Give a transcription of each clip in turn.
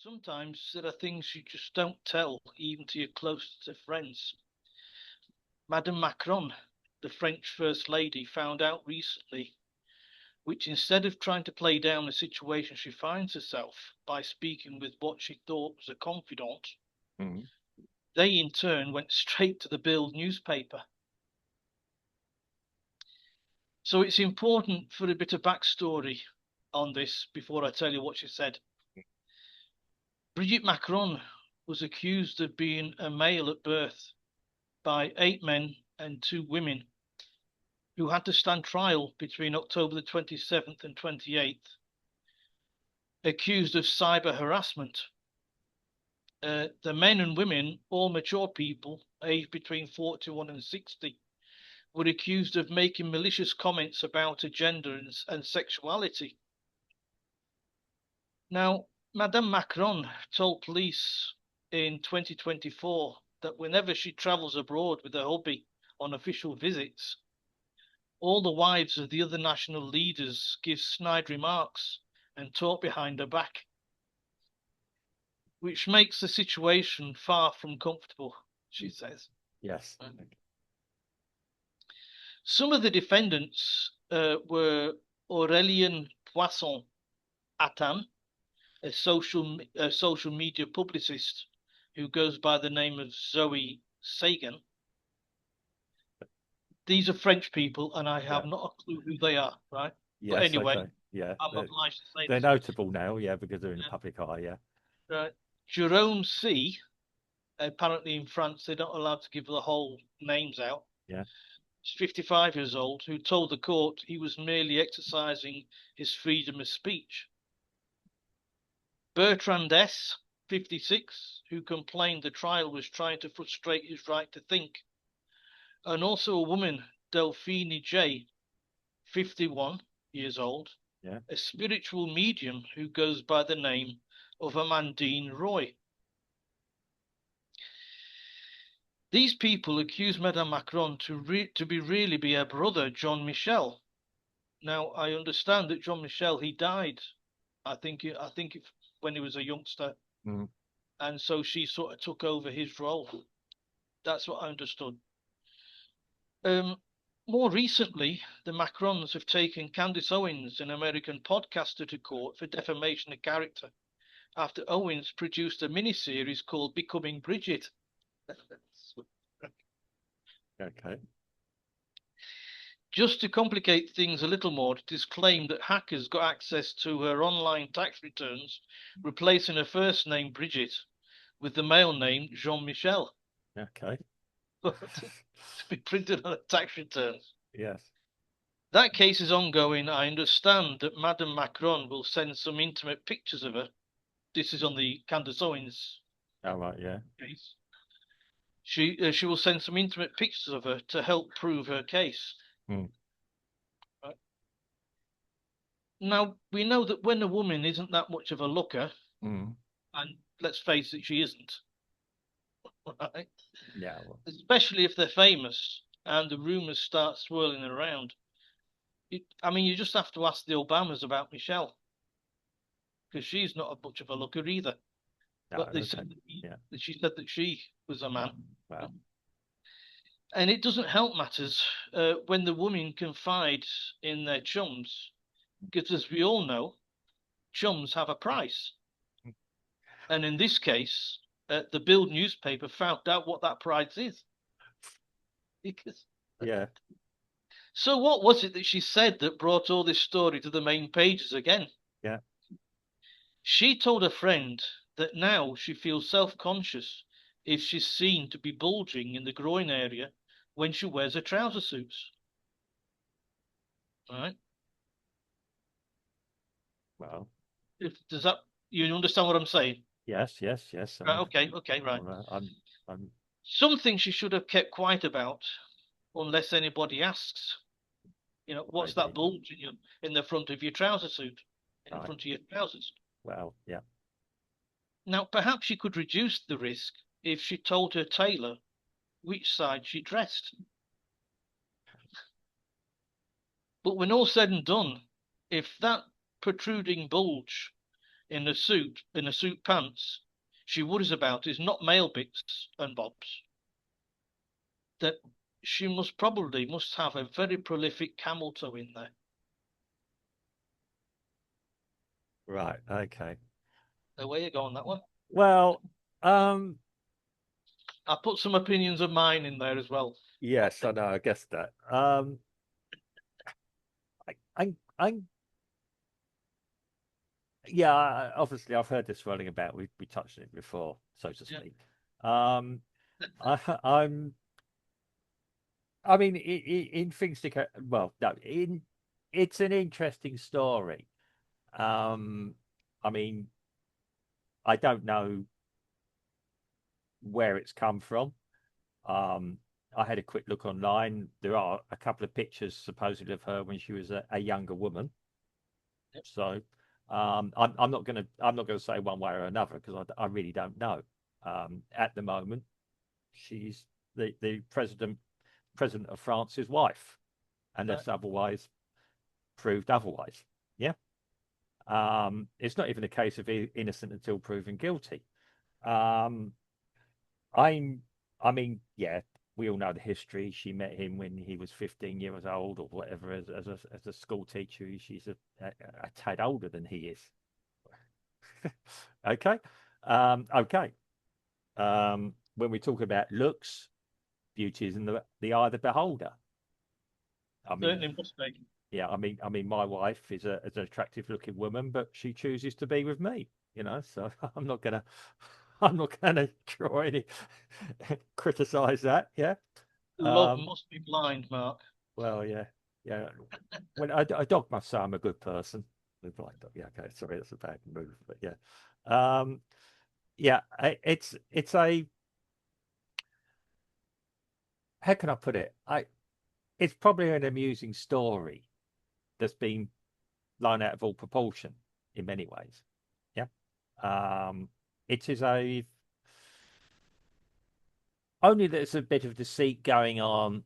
Sometimes there are things you just don't tell, even to your closest of friends. Madame Macron, the French First Lady, found out recently, which instead of trying to play down the situation she finds herself by speaking with what she thought was a confidant, Mm. they in turn went straight to the Bild newspaper. So it's important for a bit of backstory on this before I tell you what she said. Brigitte Macron was accused of being a male at birth by 8 men and 2 women who had to stand trial between October the 27th and 28th, accused of cyber harassment. The men and women, all mature people, aged between 41 and 60, were accused of making malicious comments about her gender and sexuality. Now, Madame Macron told police in 2024 that whenever she travels abroad with her hubby on official visits, all the wives of the other national leaders give snide remarks and talk behind her back, which makes the situation far from comfortable, she says. Yes. Some of the defendants were Aurélien Poisson Attan, a social media publicist who goes by the name of Zoe Sagan. These are French people, and I have not a clue who they are, right? But Yes. anyway, Okay. Yeah. I'm obliged to say They're this. notable now. Yeah, because they're in the public eye. Yeah. Right. Jerome C. Apparently in France, they're not allowed to give the whole names out. Yeah. He's 55 years old, who told the court he was merely exercising his freedom of speech. Bertrand S., 56, who complained the trial was trying to frustrate his right to think. And also a woman, Delphine J., 51 years old, Yeah. a spiritual medium who goes by the name of Amandine Roy. These people accuse Madame Macron to really be her brother, Jean Michel. Now, I understand that Jean Michel, he died, I think when he was a youngster, Mm. and so she sort of took over his role. That's what I understood. More recently, the Macrons have taken Candace Owens, an American podcaster, to court for defamation of character after Owens produced a mini-series called Becoming Brigitte. Okay. Just to complicate things a little more, it is claimed that hackers got access to her online tax returns, replacing her first name, Brigitte, with the male name, Jean-Michel, Okay. to be printed on her tax returns. Yes. That case is ongoing. I understand that Madame Macron will send some intimate pictures of her. This is on the Candace Owens All right. Yeah. case. She will send some intimate pictures of her to help prove her case. Mm. Right. Now, we know that when a woman isn't that much of a looker, Mm. and let's face it, she isn't, right? Yeah. Well, Especially if they're famous and the rumors start swirling around. I mean, you just have to ask the Obamas about Michelle, because she's not a much of a looker either. no. But they Okay. said Yeah. that she said that she was a man. Well. And it doesn't help matters when the women confide in their chums, because as we all know, chums have a price. And in this case, the Bild newspaper found out what that price is. Because Yeah. so what was it that she said that brought all this story to the main pages again? Yeah. She told a friend that now she feels self-conscious if she's seen to be bulging in the groin area when she wears her trouser suits. Right? Well. Does that you understand what I'm saying? Yes. Yes. Yes. Right, okay, right. I'm. Something she should have kept quiet about, unless anybody asks. You know, what's that Maybe. bulge in the front of your trouser suit, in Right. front of your trousers? Well. Yeah. Now, perhaps she could reduce the risk if she told her tailor which side she dressed. But when all said and done, if that protruding bulge in a suit pants she worries about is not male bits and bobs. That she must have a very prolific camel toe in there. Right. Okay. The way you go on that one. Well, um, I put some opinions of mine in there as well. yes, I know. I guess that. I yeah. Obviously, I've heard this running about. We touched on it before, so to Yeah. speak. Um, I'm. I mean, in things to well, no, it's an interesting story. Um, I mean, I don't know where it's come from. Um, I had a quick look online. There are a couple of pictures supposedly of her when she was a younger woman. Yep. So I'm not gonna say one way or another because I really don't know. At the moment, she's the president of France's wife, Right. unless otherwise proved otherwise. Yeah. It's not even a case of innocent until proven guilty. Um, I'm, I mean, yeah, we all know the history. She met him when he was 15 years old or whatever, as a school teacher. She's a tad older than he is. Okay. Okay. When we talk about looks, beauty is in the eye of the beholder. I mean, Certainly must be. yeah, I mean, my wife is an attractive looking woman, but she chooses to be with me, so I'm not gonna try any criticize that. Yeah. Love Um, must be blind, Mark. well, yeah, yeah. When I dog must say I'm a good person. With like, yeah, okay, sorry, that's a bad move, but yeah, um, yeah, it's a how can I put it? It's probably an amusing story that's been blown out of all proportion in many ways. Yeah. It is a only there's a bit of deceit going on.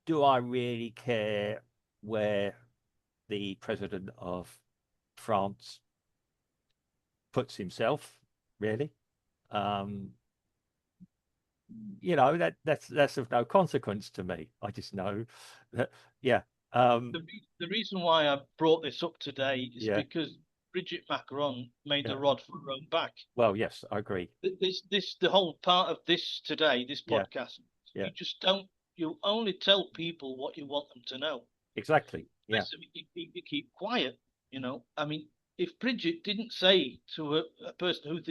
Do I really care where the president of France puts himself? Really? Um, that's of no consequence to me. I just know that, yeah, um, The reason why I brought this up today is yeah, because Brigitte Macron made yeah. a rod for her own back. Well, yes, I agree. The whole part of this today, this Yeah, podcast, yeah, you just don't, you only tell people what you want them to know. exactly. The Yeah, rest of it, you keep quiet, you know. I mean, if Bridget didn't say to a person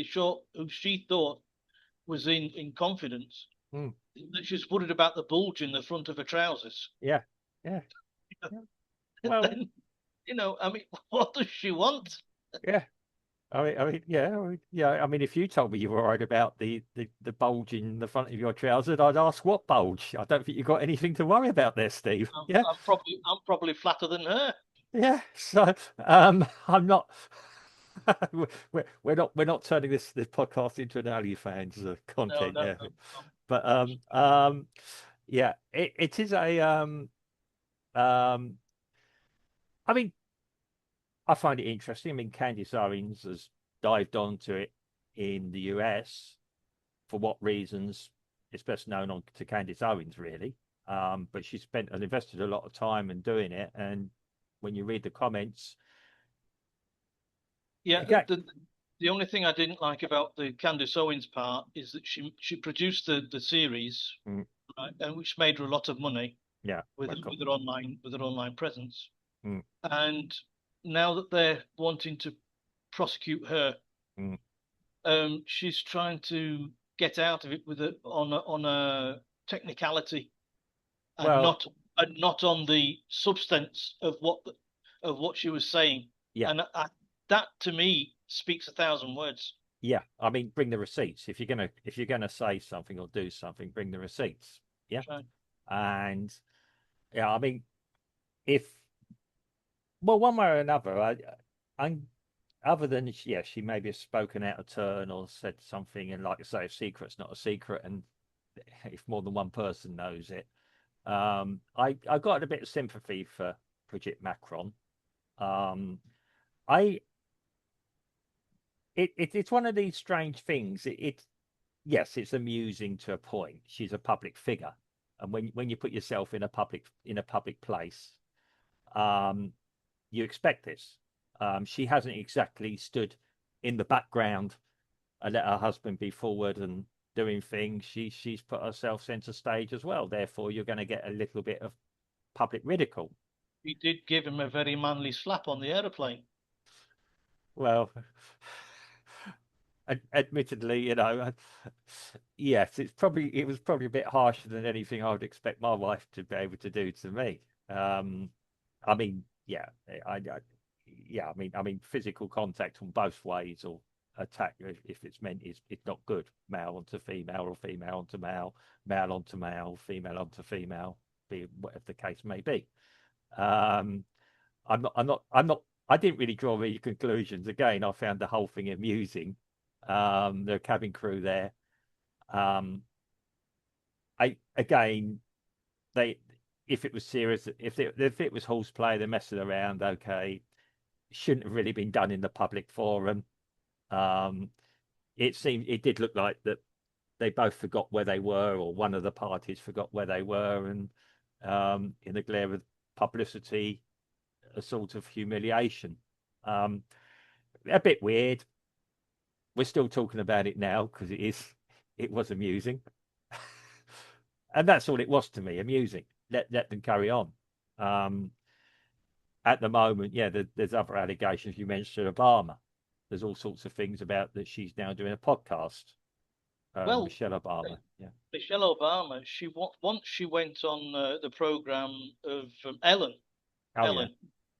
who she thought was in confidence mm, that she's worried about the bulge in the front of her trousers, yeah, yeah, yeah. Well, then, I mean, what does she want? yeah. Yeah, yeah. I mean, if you told me you were worried about the bulge in the front of your trousers, I'd ask what bulge. I don't think you've got anything to worry about there, Steve. Yeah, I'm probably flatter than her. yeah. So, I'm not. We're not turning this podcast into an OnlyFans No, content, no, yeah. no, no. But yeah, it is a um. I mean, I find it interesting. I mean, Candace Owens has dived onto it in the US. For what reasons, it's best known on to Candace Owens, really. But she spent and invested a lot of time in doing it. And when you read the comments, Yeah, again, the only thing I didn't like about the Candace Owens part is that she produced the series, mm, right, and which made her a lot of money yeah, with well, cool. with her online presence. Mm, And now that they're wanting to prosecute her, mm. she's trying to get out of it with on a technicality and Well, not on the substance of what she was saying. yeah, And that to me speaks a thousand words. yeah. I mean, bring the receipts if you're gonna say something or do something, bring the receipts. Yeah, Right. and yeah, I mean, if well, one way or another, I'm other than yeah, she maybe has spoken out of turn or said something, and like I say, a secret's not a secret, and if more than one person knows it, I got a bit of sympathy for Brigitte Macron. Um, I it's one of these strange things. Yes, it's amusing to a point. She's a public figure, and when you put yourself in a public place, um, you expect this. She hasn't exactly stood in the background and let her husband be forward and doing things. She's put herself center stage as well. Therefore, you're going to get a little bit of public ridicule. He did give him a very manly slap on the aeroplane. Well, admittedly, yes, it was probably a bit harsher than anything I would expect my wife to be able to do to me. I mean, yeah, yeah, I mean, physical contact on both ways or attack if it's meant is it's not good. Male onto female or female onto male, male onto male, female onto female, be whatever the case may be. Um, I'm not. I didn't really draw any conclusions. Again, I found the whole thing amusing. The cabin crew there. Um, again, they if it was serious, if it was horseplay, they're messing around. Okay, shouldn't have really been done in the public forum. It did look like that they both forgot where they were, or one of the parties forgot where they were, and in the glare of publicity, a sort of humiliation. A bit weird. We're still talking about it now because it was amusing. And that's all it was to me, amusing. Let them carry on. At the moment, yeah, there's other allegations. You mentioned Obama. There's all sorts of things about that she's now doing a podcast. Well, Michelle Obama, yeah. Michelle Obama, once she went on the program of Ellen. Oh, Ellen,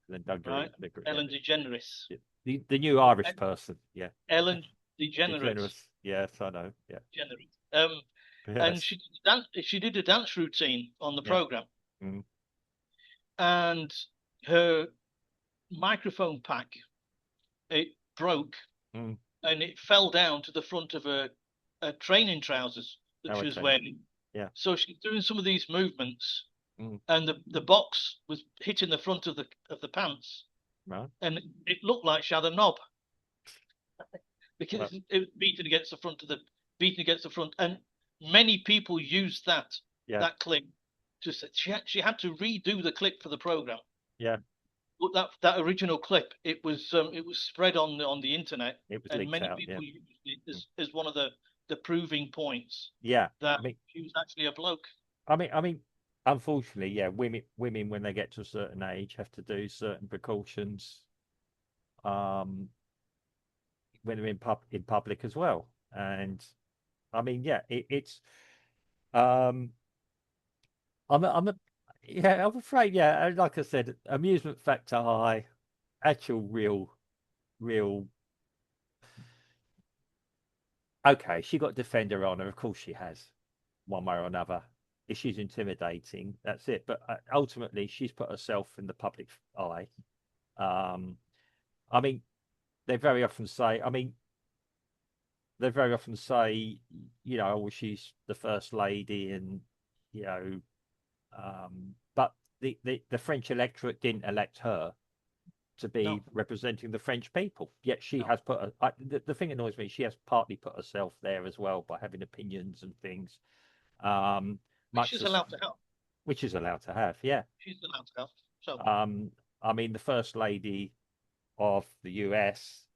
yeah. right? Ellen DeGeneres. Yeah. The new Irish person, yeah. Ellen DeGeneres. Yes, I know. Yeah. DeGeneres. Yes. And she did a dance routine on the program, Mm. and her microphone pack, it broke, and it fell down to the front of her training trousers that she was wearing. Yeah. So she's doing some of these movements, and the box was hitting the front of the pants, right. And it looked like she had a knob because it was beating against the front, and many people used that clip. Just she had to redo the clip for the program. Yeah. But that original clip, it was spread on the internet, and many people used it as one of the proving points. Yeah, that she was actually a bloke. I mean, unfortunately, yeah, women when they get to a certain age have to do certain precautions. When they're in public as well, and I mean, yeah, it's I'm afraid, yeah, like I said, amusement factor high, actual real. Okay, she got Defender on her, of course she has, one way or another. If she's intimidating, that's it. But ultimately, she's put herself in the public eye. I mean, they very often say, you know, well, she's the first lady, and you know, but the French electorate didn't elect her to be representing the French people. Yet she has put the thing that annoys me. She has partly put herself there as well by having opinions and things. Which is allowed to have. Which is allowed to have, yeah. She's allowed to have. So, I mean, the First Lady of the US,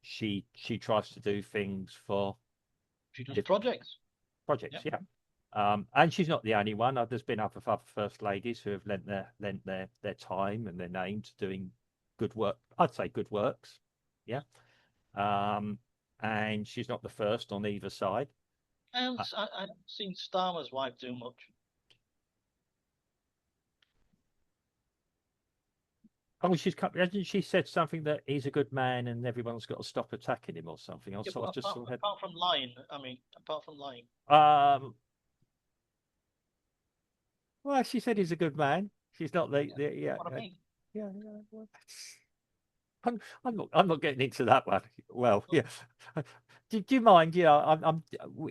she tries to do things for. She does projects. Yeah. And she's not the only one. There's been other first ladies who have lent their time and their name to doing good work. I'd say good works, yeah. And she's not the first on either side. I haven't seen Starmer's wife do much. Oh, hasn't she said something that he's a good man and everyone's got to stop attacking him or something? Apart from lying, apart from lying. Well, she said he's a good man. She's not yeah. What I mean. Yeah. Well, I'm not getting into that one. Well, yeah. Do you mind? Yeah,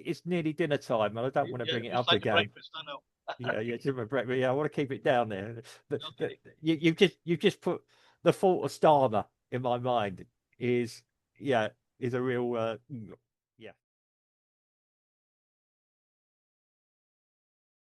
it's nearly dinner time, and I don't want to bring it up again. Breakfast, I know. Yeah, I want to keep it down there. You've just put the fault of Starmer in my mind. Is yeah, is a real